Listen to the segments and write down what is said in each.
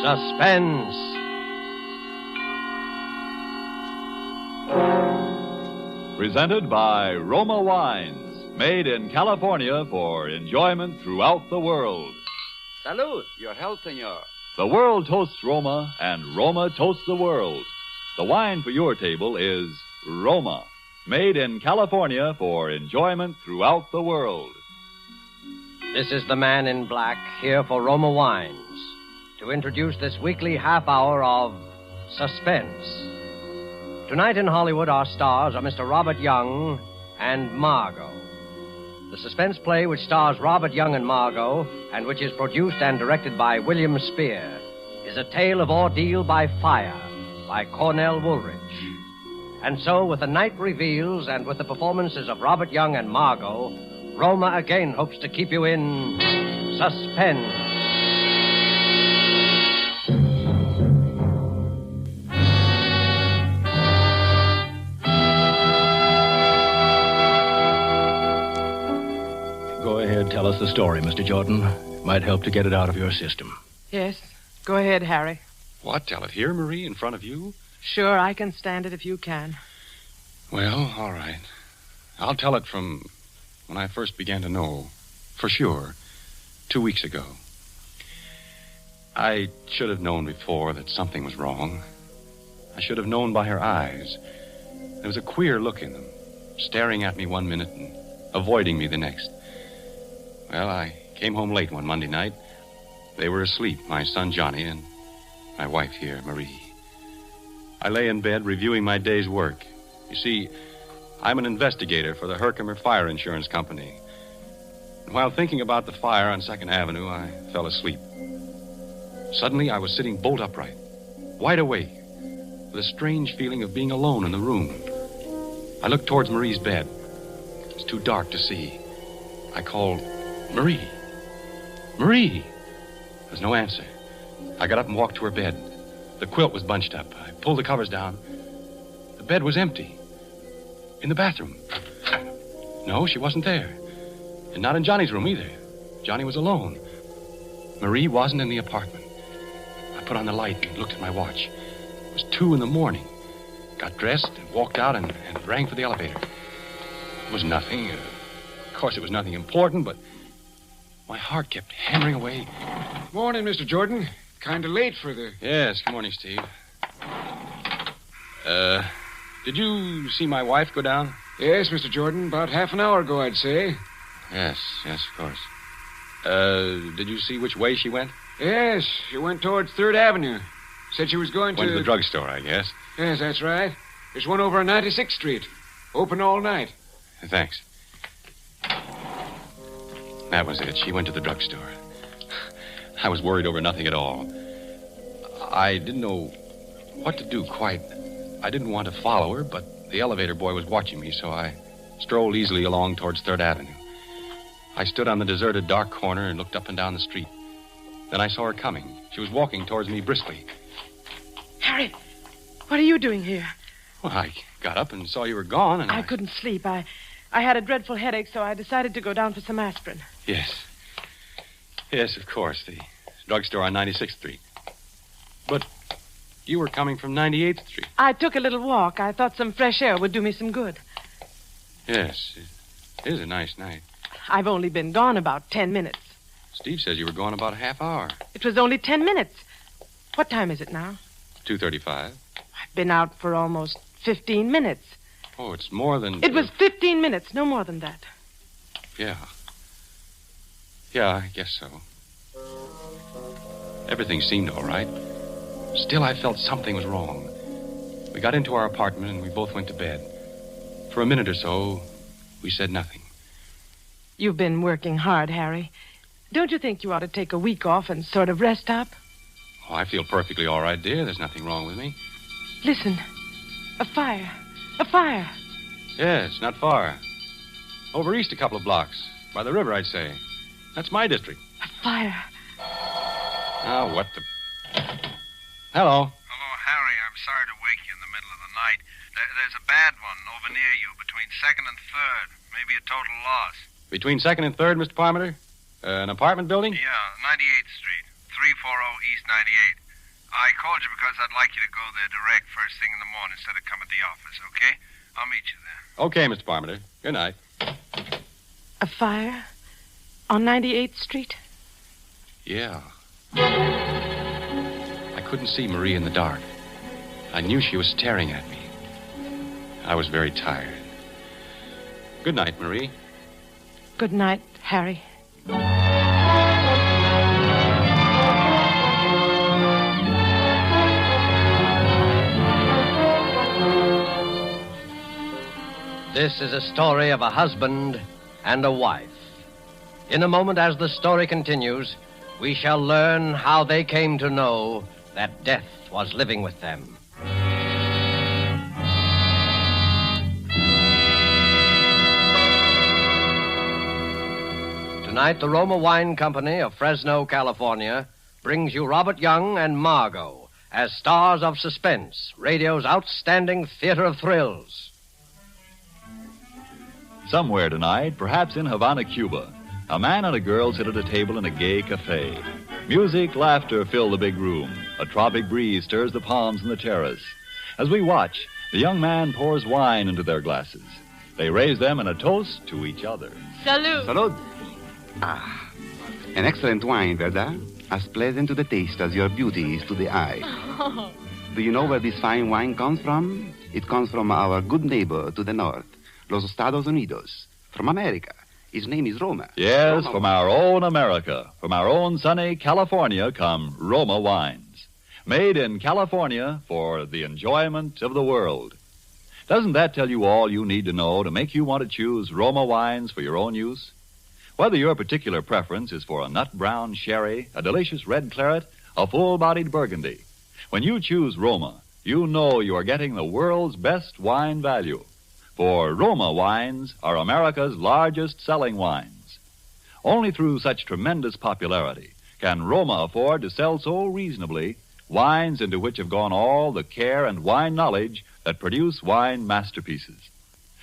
Suspense. Presented by Roma Wines, made in California for enjoyment throughout the world. Salud. Your health, senor. The world toasts Roma, and Roma toasts the world. The wine for your table is Roma, made in California for enjoyment throughout the world. This is the man in black, here for Roma Wines, to introduce this weekly half hour of Suspense. Tonight in Hollywood, our stars are Mr. Robert Young and Margot. The suspense play which stars Robert Young and Margot, and which is produced and directed by William Spear, is A Tale of Ordeal by Fire by Cornell Woolrich. And so, with the night reveals and with the performances of Robert Young and Margot, Roma again hopes to keep you in suspense. Go ahead, tell us the story, Mr. Jordan. It might help to get it out of your system. Yes, go ahead, Harry. What, tell it here, Marie, in front of you? Sure, I can stand it if you can. Well, all right. I'll tell it from when I first began to know, for sure, 2 weeks ago. I should have known before that something was wrong. I should have known by her eyes. There was a queer look in them, staring at me one minute and avoiding me the next. Well, I came home late one Monday night. They were asleep, my son Johnny and my wife here, Marie. I lay in bed reviewing my day's work. You see, I'm an investigator for the Herkimer Fire Insurance Company. And while thinking about the fire on 2nd Avenue, I fell asleep. Suddenly, I was sitting bolt upright, wide awake, with a strange feeling of being alone in the room. I looked towards Marie's bed. It was too dark to see. I called, Marie. Marie! There was no answer. I got up and walked to her bed. The quilt was bunched up. I pulled the covers down. The bed was empty. In the bathroom. No, she wasn't there. And not in Johnny's room either. Johnny was alone. Marie wasn't in the apartment. I put on the light and looked at my watch. It was 2 a.m. Got dressed and walked out and rang for the elevator. It was nothing. Of course, it was nothing important, but my heart kept hammering away. Morning, Mr. Jordan. Kind of late for the... Yes, good morning, Steve. Did you see my wife go down? Yes, Mr. Jordan. About half an hour ago, I'd say. Yes, of course. Did you see which way she went? Yes, she went towards 3rd Avenue. Said she was going Went to the drugstore, I guess. Yes, that's right. There's one over on 96th Street. Open all night. Thanks. That was it. She went to the drugstore. I was worried over nothing at all. I didn't know what to do quite. I didn't want to follow her, but the elevator boy was watching me, so I strolled easily along towards 3rd Avenue. I stood on the deserted dark corner and looked up and down the street. Then I saw her coming. She was walking towards me briskly. Harry, what are you doing here? Well, I got up and saw you were gone, and I couldn't sleep. I had a dreadful headache, so I decided to go down for some aspirin. Yes, of course. The drugstore on 96th Street. But you were coming from 98th Street. I took a little walk. I thought some fresh air would do me some good. Yes, it is a nice night. I've only been gone about 10 minutes. Steve says you were gone about a half hour. It was only 10 minutes. What time is it now? 2:35. I've been out for almost 15 minutes. Oh, it's more than... It was 15 minutes, no more than that. Yeah. Yeah, I guess so. Everything seemed all right. Still, I felt something was wrong. We got into our apartment and we both went to bed. For a minute or so, we said nothing. You've been working hard, Harry. Don't you think you ought to take a week off and sort of rest up? Oh, I feel perfectly all right, dear. There's nothing wrong with me. Listen. A fire. A fire. Yes, not far. Over east a couple of blocks. By the river, I'd say. That's my district. A fire. Oh, what the... Hello. Hello, Harry. I'm sorry to wake you in the middle of the night. There's a bad one over near you between 2nd and 3rd. Maybe a total loss. Between 2nd and 3rd, Mr. Parmenter? An apartment building? Yeah, 98th Street. 340 East 98. I called you because I'd like you to go there direct first thing in the morning instead of come at the office, okay? I'll meet you there. Okay, Mr. Parmenter. Good night. A fire? On 98th Street? Yeah. I couldn't see Marie in the dark. I knew she was staring at me. I was very tired. Good night, Marie. Good night, Harry. This is a story of a husband and a wife. In a moment, as the story continues, we shall learn how they came to know that death was living with them. Tonight, the Roma Wine Company of Fresno, California, brings you Robert Young and Margot as stars of Suspense, radio's outstanding theater of thrills. Somewhere tonight, perhaps in Havana, Cuba, a man and a girl sit at a table in a gay cafe. Music, laughter fill the big room. A tropic breeze stirs the palms in the terrace. As we watch, the young man pours wine into their glasses. They raise them in a toast to each other. Salud. Salud. Ah, an excellent wine, verdad? As pleasant to the taste as your beauty is to the eye. Oh. Do you know where this fine wine comes from? It comes from our good neighbor to the north, Los Estados Unidos, from America. His name is Roma. Yes, Roma. from our own America, from our own sunny California come Roma wines. Made in California for the enjoyment of the world. Doesn't that tell you all you need to know to make you want to choose Roma wines for your own use? Whether your particular preference is for a nut brown sherry, a delicious red claret, a full-bodied burgundy, when you choose Roma, you know you are getting the world's best wine value. For Roma wines are America's largest selling wines. Only through such tremendous popularity can Roma afford to sell so reasonably wines into which have gone all the care and wine knowledge that produce wine masterpieces.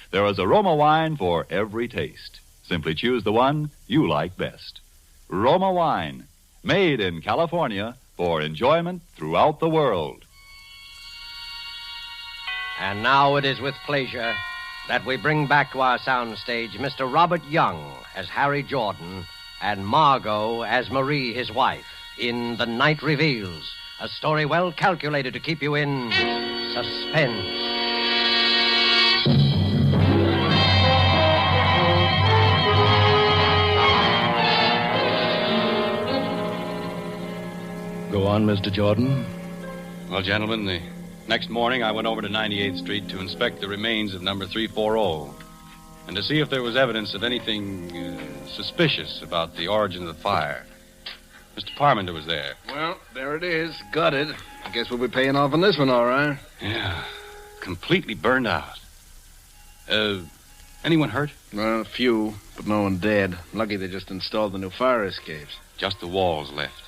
There is a Roma wine for every taste. Simply choose the one you like best. Roma wine, made in California for enjoyment throughout the world. And now it is with pleasure that we bring back to our soundstage Mr. Robert Young as Harry Jordan and Margot as Marie, his wife, in The Night Reveals, a story well calculated to keep you in suspense. Go on, Mr. Jordan. Well, gentlemen, the next morning I went over to 98th Street to inspect the remains of number 340 and to see if there was evidence of anything suspicious about the origin of the fire. Mr. Parmenter was there. Well, there it is. Gutted. I guess we'll be paying off on this one, all right. Yeah, completely burned out. Anyone hurt? Well, a few, but no one dead. Lucky they just installed the new fire escapes. Just the walls left.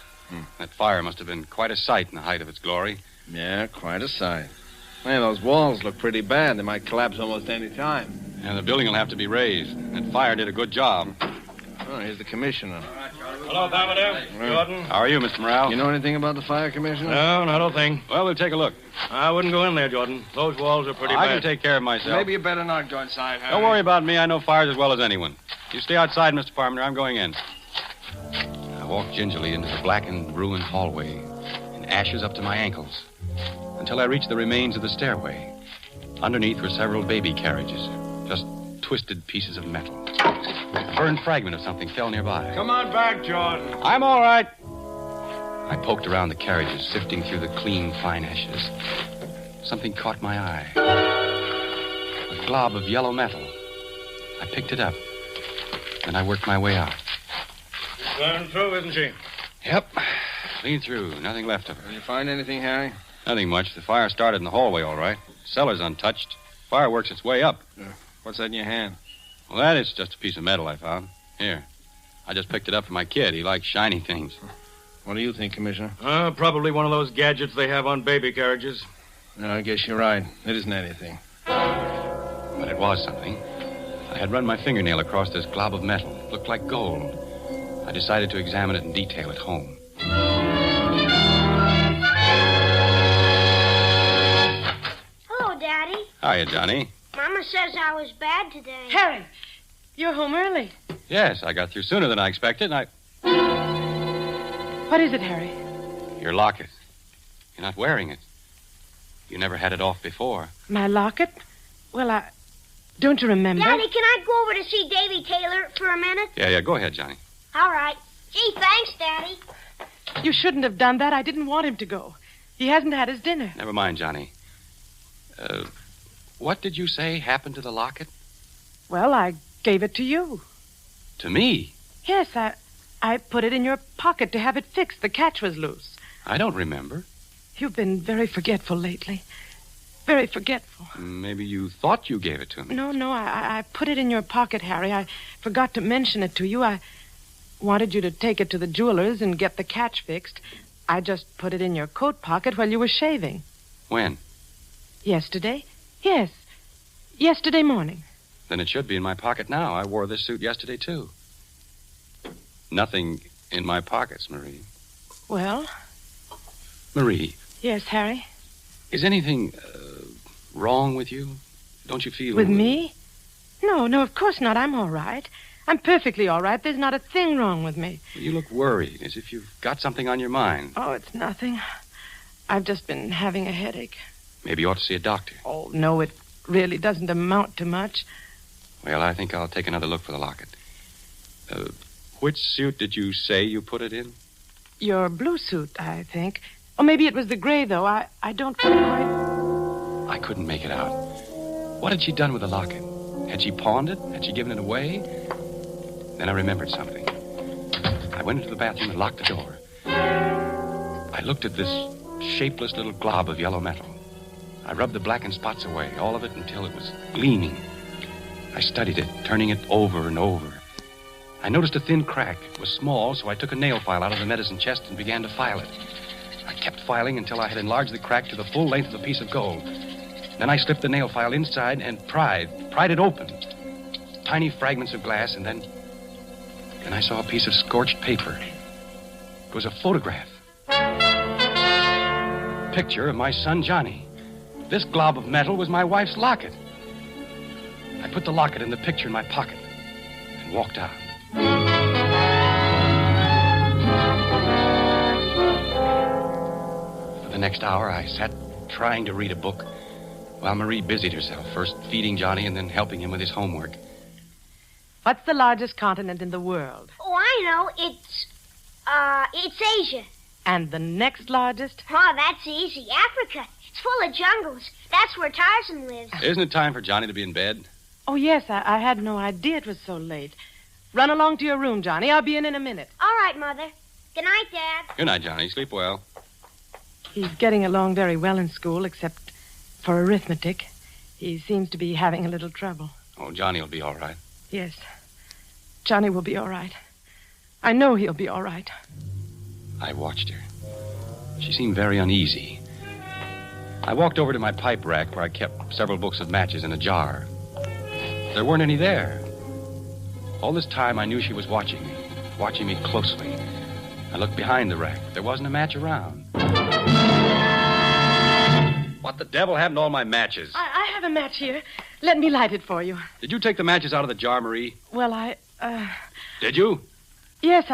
That fire must have been quite a sight in the height of its glory. Yeah, quite a sight. Man, those walls look pretty bad. They might collapse almost any time. And the building will have to be raised. That fire did a good job. Oh, here's the commissioner. Hello, Parmenter. Jordan. How are you, Mr. Morale? You know anything about the fire, Commissioner? No, not a thing. Well, we'll take a look. I wouldn't go in there, Jordan. Those walls are pretty I bad. can take care of myself. Maybe you better not go inside, Harry. Don't worry about me. I know fires as well as anyone. You stay outside, Mr. Parmenter. I'm going in. I walked gingerly into the blackened, ruined hallway, in ashes up to my ankles, until I reached the remains of the stairway. Underneath were several baby carriages, just twisted pieces of metal. A burned fragment of something fell nearby. Come on back, Jordan. I'm all right. I poked around the carriages, sifting through the clean, fine ashes. Something caught my eye. A glob of yellow metal. I picked it up. Then I worked my way out. Burned through, isn't she? Yep. Clean through. Nothing left of her. Did you find anything, Harry? Nothing much. The fire started in the hallway, all right. Cellar's untouched. Fire works its way up. What's that in your hand? Well, that is just a piece of metal I found. Here. I just picked it up for my kid. He likes shiny things. What do you think, Commissioner? Probably one of those gadgets they have on baby carriages. No, I guess you're right. It isn't anything. But it was something. I had run my fingernail across this glob of metal. It looked like gold. I decided to examine it in detail at home. Daddy. Hiya, Johnny. Mama says I was bad today. Harry, you're home early. Yes, I got through sooner than I expected, and What is it, Harry? Your locket. You're not wearing it. You never had it off before. My locket? Well, don't you remember? Daddy, can I go over to see Davy Taylor for a minute? Yeah, go ahead, Johnny. All right. Gee, thanks, Daddy. You shouldn't have done that. I didn't want him to go. He hasn't had his dinner. Never mind, Johnny. What did you say happened to the locket? Well, I gave it to you. To me? Yes, I put it in your pocket to have it fixed. The catch was loose. I don't remember. You've been very forgetful lately. Very forgetful. Maybe you thought you gave it to me. No, I put it in your pocket, Harry. I forgot to mention it to you. I wanted you to take it to the jeweler's and get the catch fixed. I just put it in your coat pocket while you were shaving. When? Yesterday? Yes. Yesterday morning. Then it should be in my pocket now. I wore this suit yesterday, too. Nothing in my pockets, Marie. Well? Marie. Yes, Harry? Is anything wrong with you? Don't you feel... With me? No, of course not. I'm all right. I'm perfectly all right. There's not a thing wrong with me. You look worried, as if you've got something on your mind. Oh, it's nothing. I've just been having a headache. Maybe you ought to see a doctor. Oh, no, it really doesn't amount to much. Well, I think I'll take another look for the locket. Which suit did you say you put it in? Your blue suit, I think. Or maybe it was the gray, though. I don't quite... I couldn't make it out. What had she done with the locket? Had she pawned it? Had she given it away? Then I remembered something. I went into the bathroom and locked the door. I looked at this shapeless little glob of yellow metal. I rubbed the blackened spots away, all of it, until it was gleaming. I studied it, turning it over and over. I noticed a thin crack. It was small, so I took a nail file out of the medicine chest and began to file it. I kept filing until I had enlarged the crack to the full length of a piece of gold. Then I slipped the nail file inside and pried it open. Tiny fragments of glass, and then I saw a piece of scorched paper. It was a photograph. Picture of my son, Johnny. This glob of metal was my wife's locket. I put the locket and the picture in my pocket and walked out. For the next hour, I sat trying to read a book while Marie busied herself, first feeding Johnny and then helping him with his homework. What's the largest continent in the world? Oh, I know. It's Asia. And the next largest? Oh, that's easy. Africa. It's full of jungles. That's where Tarzan lives. Isn't it time for Johnny to be in bed? Oh, yes. I had no idea it was so late. Run along to your room, Johnny. I'll be in a minute. All right, Mother. Good night, Dad. Good night, Johnny. Sleep well. He's getting along very well in school, except for arithmetic. He seems to be having a little trouble. Oh, Johnny will be all right. Yes. Johnny will be all right. I know he'll be all right. I watched her. She seemed very uneasy. I walked over to my pipe rack where I kept several books of matches in a jar. There weren't any there. All this time, I knew she was watching me closely. I looked behind the rack. There wasn't a match around. What the devil happened to all my matches? I have a match here. Let me light it for you. Did you take the matches out of the jar, Marie? Well, Did you? Yes,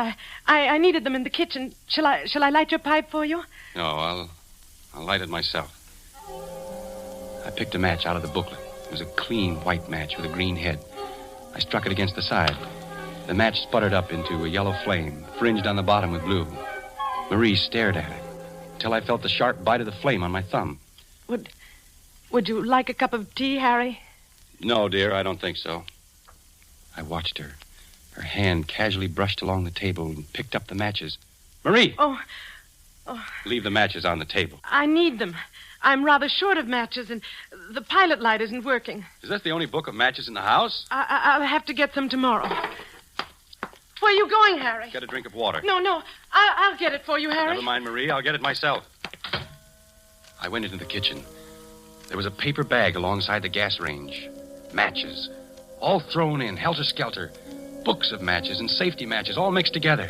I needed them in the kitchen. Shall I light your pipe for you? No, I'll light it myself. I picked a match out of the booklet. It was a clean white match with a green head. I struck it against the side. The match sputtered up into a yellow flame, fringed on the bottom with blue. Marie stared at it until I felt the sharp bite of the flame on my thumb. Would you like a cup of tea, Harry? No, dear, I don't think so. I watched her. Her hand casually brushed along the table and picked up the matches. Marie! Oh. Leave the matches on the table. I need them. I'm rather short of matches, and the pilot light isn't working. Is this the only book of matches in the house? I'll have to get some tomorrow. Where are you going, Harry? Get a drink of water. No. I'll get it for you, Harry. Never mind, Marie. I'll get it myself. I went into the kitchen. There was a paper bag alongside the gas range. Matches. All thrown in, helter-skelter. Books of matches and safety matches, all mixed together.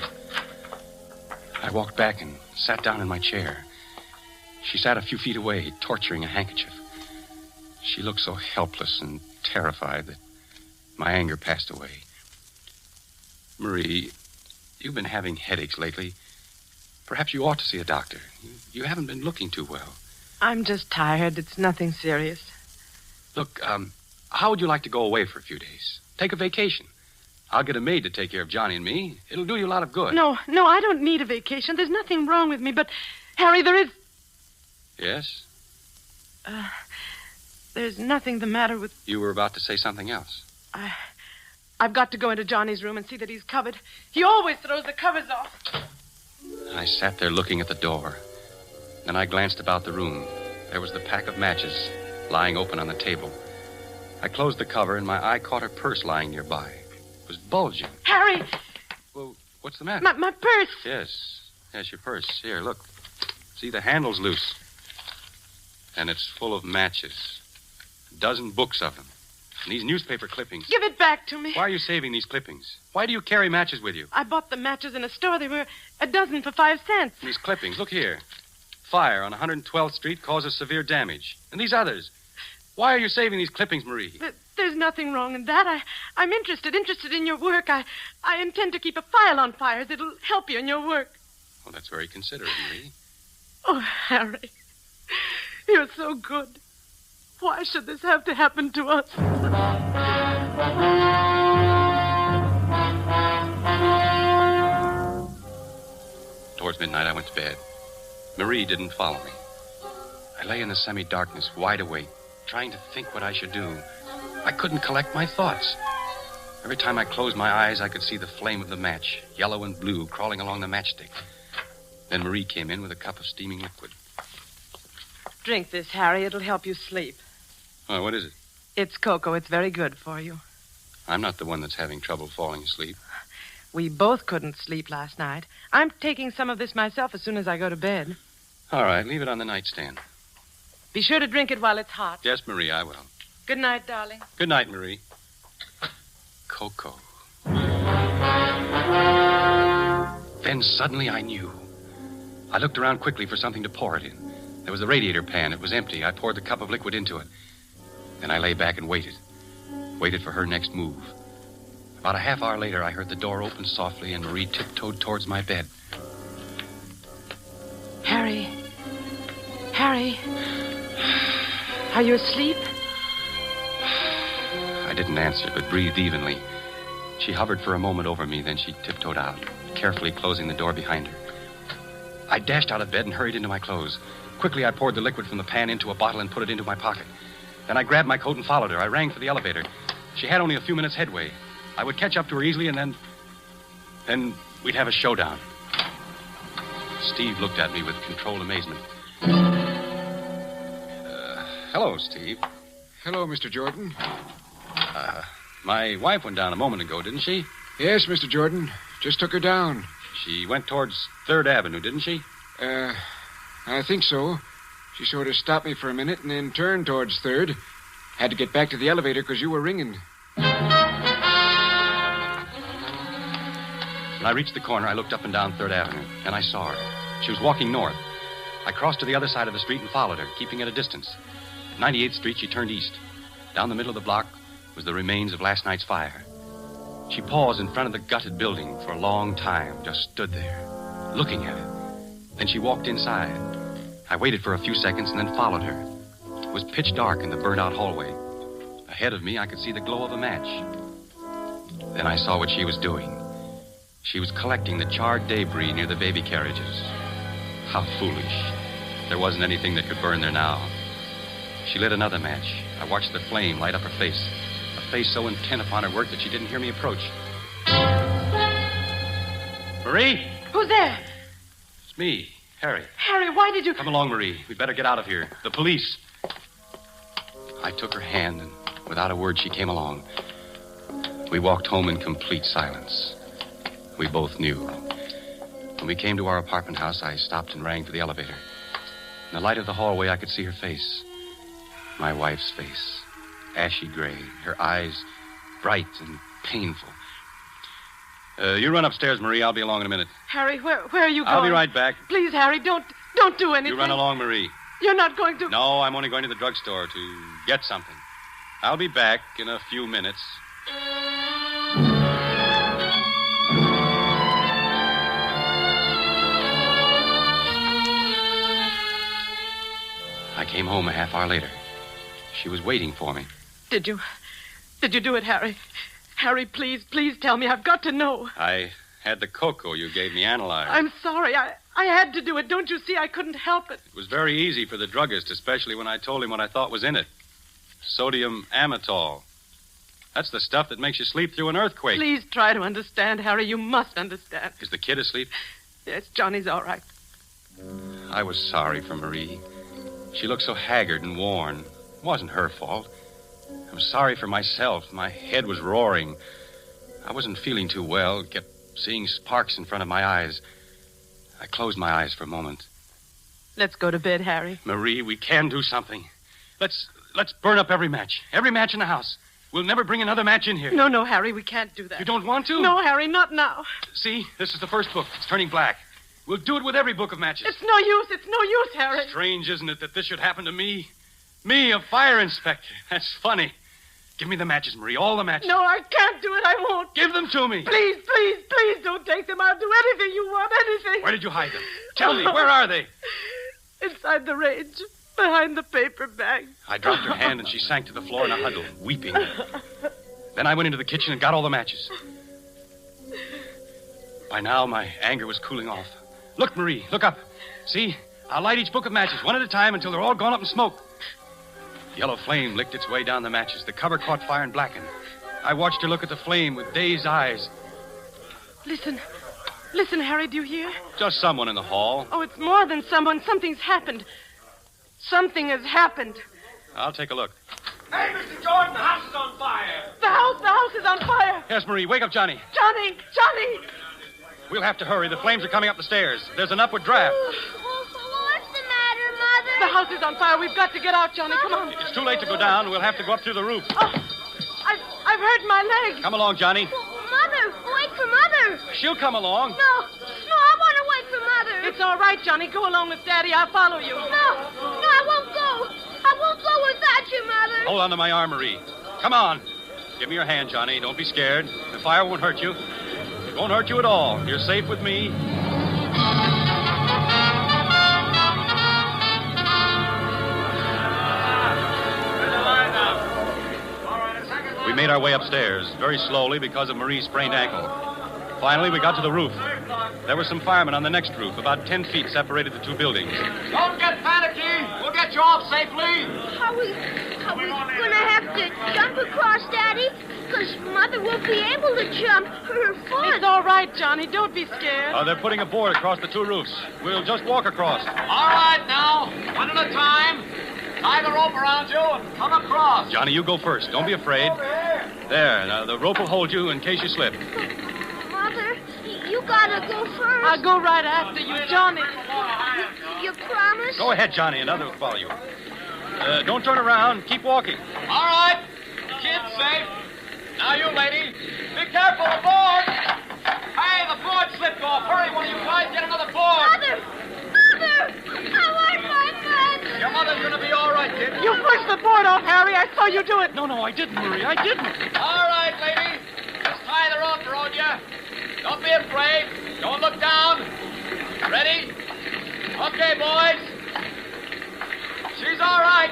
I walked back and sat down in my chair. She sat a few feet away, torturing a handkerchief. She looked so helpless and terrified that my anger passed away. Marie, you've been having headaches lately. Perhaps you ought to see a doctor. You haven't been looking too well. I'm just tired. It's nothing serious. Look, how would you like to go away for a few days? Take a vacation. I'll get a maid to take care of Johnny and me. It'll do you a lot of good. No, I don't need a vacation. There's nothing wrong with me, but, Harry, there is... Yes? There's nothing the matter with... You were about to say something else. I've got to go into Johnny's room and see that he's covered. He always throws the covers off. I sat there looking at the door. Then I glanced about the room. There was the pack of matches lying open on the table. I closed the cover, and my eye caught her purse lying nearby. It was bulging. Harry! Well, what's the matter? My purse! Yes, your purse. Here, look. See, the handle's loose. And it's full of matches. A dozen books of them. And these newspaper clippings. Give it back to me. Why are you saving these clippings? Why do you carry matches with you? I bought the matches in a store. They were a dozen for 5 cents. And these clippings, look here. Fire on 112th Street causes severe damage. And these others. Why are you saving these clippings, Marie? There's nothing wrong in that. I'm interested in your work. I intend to keep a file on fires. It'll help you in your work. Well, that's very considerate, Marie. Oh, Harry, you're so good. Why should this have to happen to us? Towards midnight, I went to bed. Marie didn't follow me. I lay in the semi-darkness, wide awake, trying to think what I should do. I couldn't collect my thoughts. Every time I closed my eyes, I could see the flame of the match, yellow and blue, crawling along the matchstick. Then Marie came in with a cup of steaming liquid. Drink this, Harry. It'll help you sleep. Oh, what is it? It's cocoa. It's very good for you. I'm not the one that's having trouble falling asleep. We both couldn't sleep last night. I'm taking some of this myself as soon as I go to bed. All right, leave it on the nightstand. Be sure to drink it while it's hot. Yes, Marie, I will. Good night, darling. Good night, Marie. Cocoa. Then suddenly I knew. I looked around quickly for something to pour it in. There was the radiator pan. It was empty. I poured the cup of liquid into it. Then I lay back and waited. Waited for her next move. About a half hour later, I heard the door open softly and Marie tiptoed towards my bed. Harry. Harry. Are you asleep? I didn't answer, but breathed evenly. She hovered for a moment over me, then she tiptoed out, carefully closing the door behind her. I dashed out of bed and hurried into my clothes. Quickly, I poured the liquid from the pan into a bottle and put it into my pocket. Then I grabbed my coat and followed her. I rang for the elevator. She had only a few minutes headway. I would catch up to her easily, and then we'd have a showdown. Steve looked at me with controlled amazement. Hello, Steve. Hello, Mr. Jordan. My wife went down a moment ago, didn't she? Yes, Mr. Jordan. Just took her down. She went towards 3rd Avenue, didn't she? I think so. She sort of stopped me for a minute and then turned towards 3rd. Had to get back to the elevator because you were ringing. When I reached the corner, I looked up and down 3rd Avenue, and I saw her. She was walking north. I crossed to the other side of the street and followed her, keeping at a distance. At 98th Street, she turned east. Down the middle of the block was the remains of last night's fire. She paused in front of the gutted building for a long time, just stood there, looking at it. Then she walked inside. I waited for a few seconds and then followed her. It was pitch dark in the burnt-out hallway. Ahead of me, I could see the glow of a match. Then I saw what she was doing. She was collecting the charred debris near the baby carriages. How foolish. There wasn't anything that could burn there now. She lit another match. I watched the flame light up her face. A face so intent upon her work that she didn't hear me approach. Marie? Who's there? It's me, Harry. Harry, why did you... Come along, Marie. We'd better get out of here. The police. I took her hand, and without a word, she came along. We walked home in complete silence. We both knew. When we came to our apartment house, I stopped and rang for the elevator. In the light of the hallway, I could see her face. My wife's face. Ashy gray. Her eyes bright and painful. You run upstairs, Marie. I'll be along in a minute. Harry, where are you going? I'll be right back. Please, Harry, don't do anything. You run along, Marie. You're not going to... No, I'm only going to the drugstore to get something. I'll be back in a few minutes. I came home a half hour later. She was waiting for me. Did you do it, Harry? Harry, please tell me. I've got to know. I had the cocoa you gave me analyzed. I'm sorry. I had to do it. Don't you see? I couldn't help it. It was very easy for the druggist, especially when I told him what I thought was in it. Sodium amytal. That's the stuff that makes you sleep through an earthquake. Please try to understand, Harry. You must understand. Is the kid asleep? Yes, Johnny's all right. I was sorry for Marie. She looked so haggard and worn. It wasn't her fault. I was sorry for myself. My head was roaring. I wasn't feeling too well. Kept seeing sparks in front of my eyes. I closed my eyes for a moment. Let's go to bed, Harry. Marie, we can do something. Let's burn up every match. Every match in the house. We'll never bring another match in here. No, Harry, we can't do that. You don't want to? No, Harry, not now. See, this is the first book. It's turning black. We'll do it with every book of matches. It's no use, Harry. Strange, isn't it, that this should happen to me? Me, a fire inspector. That's funny. Give me the matches, Marie, all the matches. No, I can't do it. I won't. Give them to me. Please don't take them. I'll do anything you want, anything. Where did you hide them? Tell me, where are they? Inside the range, behind the paper bag. I dropped her hand and she sank to the floor in a huddle, weeping. Then I went into the kitchen and got all the matches. By now, my anger was cooling off. Look, Marie, look up. See? I'll light each book of matches, one at a time, until they're all gone up in smoke. The yellow flame licked its way down the matches. The cover caught fire and blackened. I watched her look at the flame with dazed eyes. Listen, Harry, do you hear? Just someone in the hall. Oh, it's more than someone. Something's happened. Something has happened. I'll take a look. Hey, Mr. Jordan, the house is on fire. The house is on fire. Yes, Marie, wake up Johnny. Johnny! We'll have to hurry. The flames are coming up the stairs. There's an upward draft. What's the matter, Mother? The house is on fire. We've got to get out, Johnny. Come on. It's too late to go down. We'll have to go up through the roof. Oh, I've hurt my leg. Come along, Johnny. Mother, wait for Mother. She'll come along. No, I want to wait for Mother. It's all right, Johnny. Go along with Daddy. I'll follow you. No, I won't go. I won't go without you, Mother. Hold on to my arm, Marie. Come on. Give me your hand, Johnny. Don't be scared. The fire won't hurt you. It won't hurt you at all. You're safe with me. We made our way upstairs, very slowly because of Marie's sprained ankle. Finally, we got to the roof. There were some firemen on the next roof. About 10 feet separated the two buildings. Don't get panicky. We'll get you off safely. How we gonna have to jump across, Daddy? Because Mother won't be able to jump. Her foot. It's all right, Johnny. Don't be scared. They're putting a board across the two roofs. We'll just walk across. All right, now. One at a time. Tie the rope around you and come across. Johnny, you go first. Don't be afraid. There. Now, the rope will hold you in case you slip. Mother, you gotta go first. I'll go right after you, Johnny. You promise? Go ahead, Johnny, and others will follow you. Don't turn around. Keep walking. All right. Kid's safe. Now, you lady. Be careful, the board. Hey, the board slipped off. Hurry, one of you guys. Get another board. Mother! I want my gun. Your mother's going to be all right, kid. You pushed the board off, Harry. I saw you do it. No, I didn't, Marie. I didn't. All right, lady. Just tie the rope around you. Don't be afraid. Don't look down. Ready? Okay, boys. She's all right.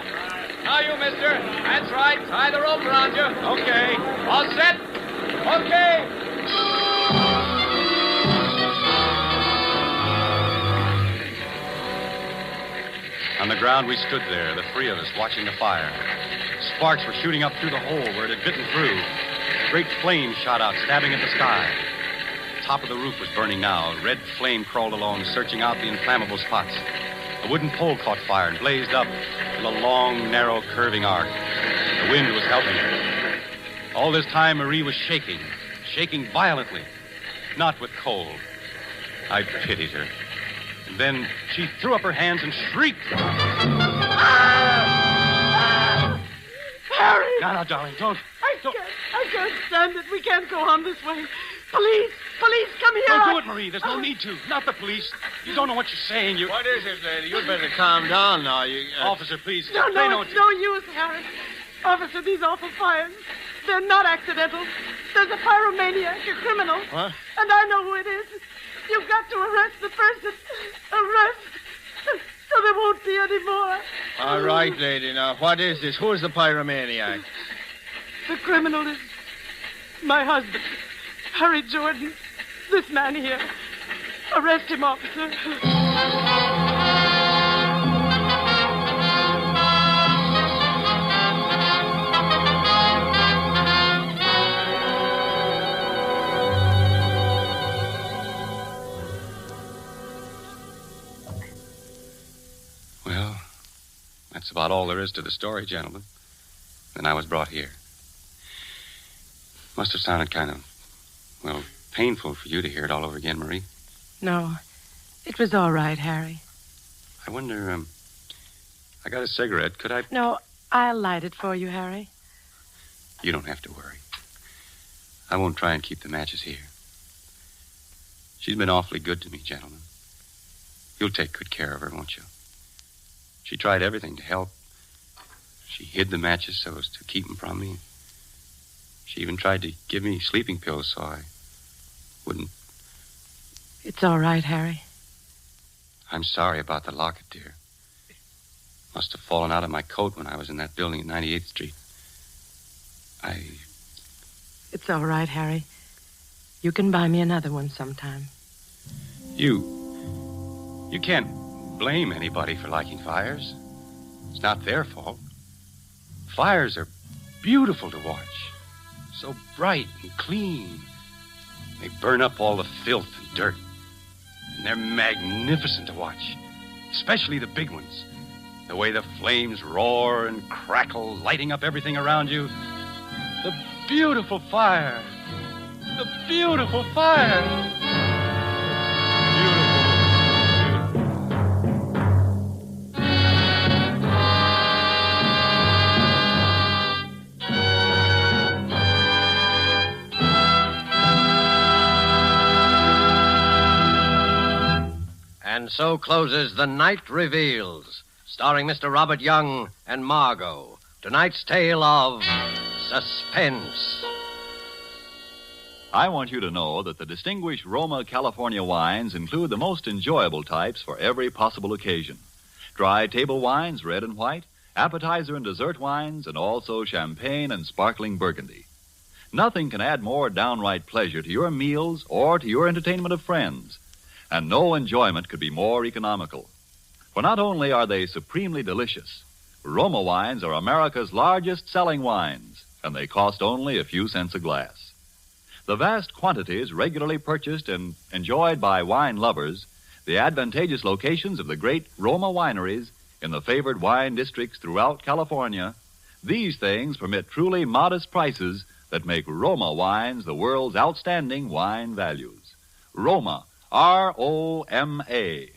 Now you, mister. That's right. Tie the rope around you. Okay. All set? Okay. On the ground, we stood there, the three of us, watching the fire. Sparks were shooting up through the hole where it had bitten through. Great flames shot out, stabbing at the sky. The top of the roof was burning now. Red flame crawled along, searching out the inflammable spots. A wooden pole caught fire and blazed up in a long, narrow, curving arc. The wind was helping her. All this time, Marie was shaking violently, not with cold. I pitied her. And then she threw up her hands and shrieked. Harry! No, darling, don't. I can't stand it. We can't go on this way. Police! Police, come here! Don't do it, Marie. There's no need to. Not the police. You don't know what you're saying. What is it, lady? You'd better calm down now. Officer, please. No, They know it's no use, Harry. Officer, these awful fires, they're not accidental. There's a pyromaniac, a criminal. What? And I know who it is. You've got to arrest the person. Arrest. So there won't be any more. All right, lady. Now, what is this? Who is the pyromaniac? The criminal is my husband, Harry Jordan. This man here. Arrest him, officer. Well, that's about all there is to the story, gentlemen. Then I was brought here. Must have sounded kind of, painful for you to hear it all over again, Marie. No, it was all right, Harry. I wonder, I got a cigarette. Could I... No, I'll light it for you, Harry. You don't have to worry. I won't try and keep the matches here. She's been awfully good to me, gentlemen. You'll take good care of her, won't you? She tried everything to help. She hid the matches so as to keep them from me. She even tried to give me sleeping pills so I wouldn't... It's all right, Harry. I'm sorry about the locket, dear. Must have fallen out of my coat when I was in that building at 98th Street. It's all right, Harry. You can buy me another one sometime. You can't blame anybody for liking fires. It's not their fault. Fires are beautiful to watch. So bright and clean. They burn up all the filth and dirt. And they're magnificent to watch. Especially the big ones. The way the flames roar and crackle, lighting up everything around you. The beautiful fire. The beautiful fire. And so closes The Night Reveals, starring Mr. Robert Young and Margot. Tonight's tale of Suspense. I want you to know that the distinguished Roma California wines include the most enjoyable types for every possible occasion. Dry table wines, red and white, appetizer and dessert wines, and also champagne and sparkling Burgundy. Nothing can add more downright pleasure to your meals or to your entertainment of friends. And no enjoyment could be more economical. For not only are they supremely delicious, Roma wines are America's largest selling wines, and they cost only a few cents a glass. The vast quantities regularly purchased and enjoyed by wine lovers, the advantageous locations of the great Roma wineries in the favored wine districts throughout California, these things permit truly modest prices that make Roma wines the world's outstanding wine values. Roma, R-O-M-A.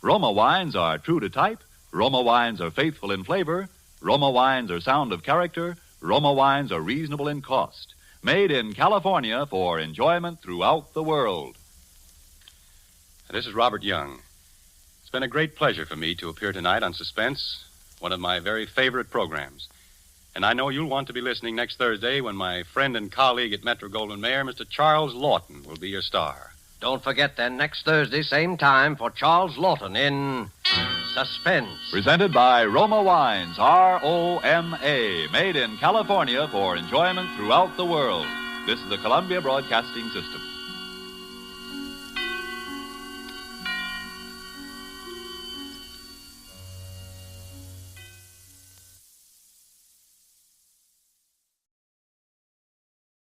Roma wines are true to type. Roma wines are faithful in flavor. Roma wines are sound of character. Roma wines are reasonable in cost. Made in California for enjoyment throughout the world. This is Robert Young. It's been a great pleasure for me to appear tonight on Suspense, one of my very favorite programs. And I know you'll want to be listening next Thursday when my friend and colleague at Metro-Goldwyn-Mayer, Mr. Charles Lawton, will be your star. Don't forget then, next Thursday, same time, for Charles Lawton in Suspense. Presented by Roma Wines, R-O-M-A. Made in California for enjoyment throughout the world. This is the Columbia Broadcasting System.